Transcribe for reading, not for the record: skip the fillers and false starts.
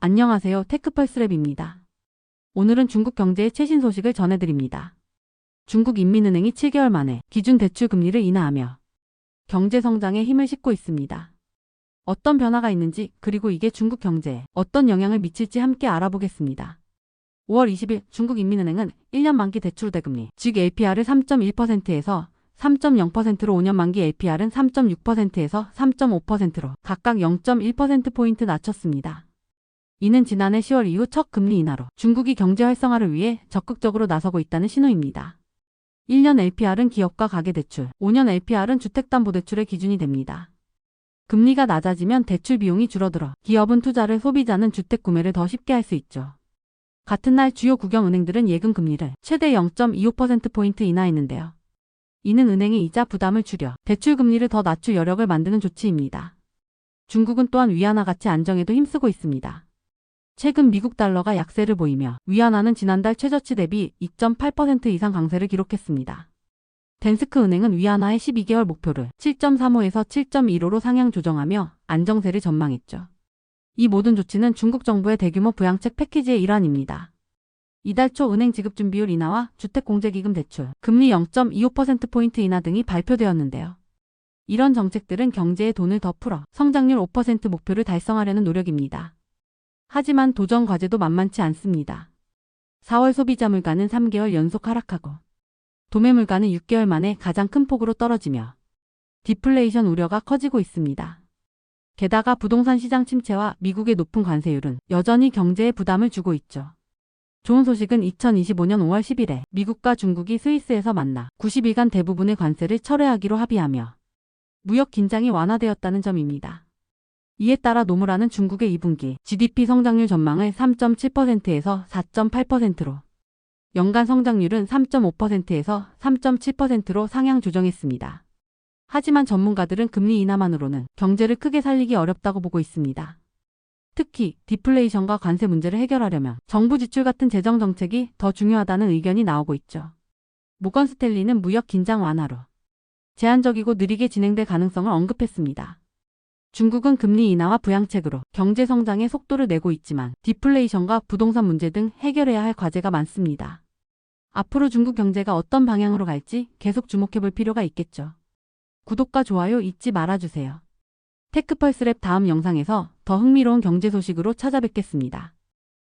안녕하세요. 테크펄스랩입니다. 오늘은 중국 경제의 최신 소식을 전해드립니다. 중국인민은행이 7개월 만에 기준 대출 금리를 인하하며 경제 성장에 힘을 싣고 있습니다. 어떤 변화가 있는지, 그리고 이게 중국 경제에 어떤 영향을 미칠지 함께 알아보겠습니다. 5월 20일 중국인민은행은 1년 만기 대출 우대금리, 즉 APR을 3.1%에서 3.0%로 5년 만기 APR은 3.6%에서 3.5%로 각각 0.1%포인트 낮췄습니다. 이는 지난해 10월 이후 첫 금리 인하로 중국이 경제 활성화를 위해 적극적으로 나서고 있다는 신호입니다. 1년 LPR은 기업과 가계대출, 5년 LPR은 주택담보대출의 기준이 됩니다. 금리가 낮아지면 대출 비용이 줄어들어 기업은 투자를, 소비자는 주택 구매를 더 쉽게 할 수 있죠. 같은 날 주요 국영은행들은 예금 금리를 최대 0.25%포인트 인하했는데요. 이는 은행의 이자 부담을 줄여 대출 금리를 더 낮출 여력을 만드는 조치입니다. 중국은 또한 위안화 가치 안정에도 힘쓰고 있습니다. 최근 미국 달러가 약세를 보이며 위안화는 지난달 최저치 대비 2.8% 이상 강세를 기록했습니다. 댄스크 은행은 위안화의 12개월 목표를 7.35에서 7.15로 상향 조정하며 안정세를 전망했죠. 이 모든 조치는 중국 정부의 대규모 부양책 패키지의 일환입니다. 이달 초 은행 지급준비율 인하와 주택공제기금 대출, 금리 0.25%포인트 인하 등이 발표되었는데요. 이런 정책들은 경제에 돈을 더 풀어 성장률 5% 목표를 달성하려는 노력입니다. 하지만 도전 과제도 만만치 않습니다. 4월 소비자 물가는 3개월 연속 하락하고 도매 물가는 6개월 만에 가장 큰 폭으로 떨어지며 디플레이션 우려가 커지고 있습니다. 게다가 부동산 시장 침체와 미국의 높은 관세율은 여전히 경제에 부담을 주고 있죠. 좋은 소식은 2025년 5월 10일에 미국과 중국이 스위스에서 만나 90일간 대부분의 관세를 철회하기로 합의하며 무역 긴장이 완화되었다는 점입니다. 이에 따라 노무라는 중국의 2분기 GDP 성장률 전망을 3.7%에서 4.8%로, 연간 성장률은 3.5%에서 3.7%로 상향 조정했습니다. 하지만 전문가들은 금리 인하만으로는 경제를 크게 살리기 어렵다고 보고 있습니다. 특히 디플레이션과 관세 문제를 해결하려면 정부 지출 같은 재정 정책이 더 중요하다는 의견이 나오고 있죠. 모건 스탠리는 무역 긴장 완화로 제한적이고 느리게 진행될 가능성을 언급했습니다. 중국은 금리 인하와 부양책으로 경제 성장의 속도를 내고 있지만 디플레이션과 부동산 문제 등 해결해야 할 과제가 많습니다. 앞으로 중국 경제가 어떤 방향으로 갈지 계속 주목해볼 필요가 있겠죠. 구독과 좋아요 잊지 말아주세요. 테크펄스랩 다음 영상에서 더 흥미로운 경제 소식으로 찾아뵙겠습니다.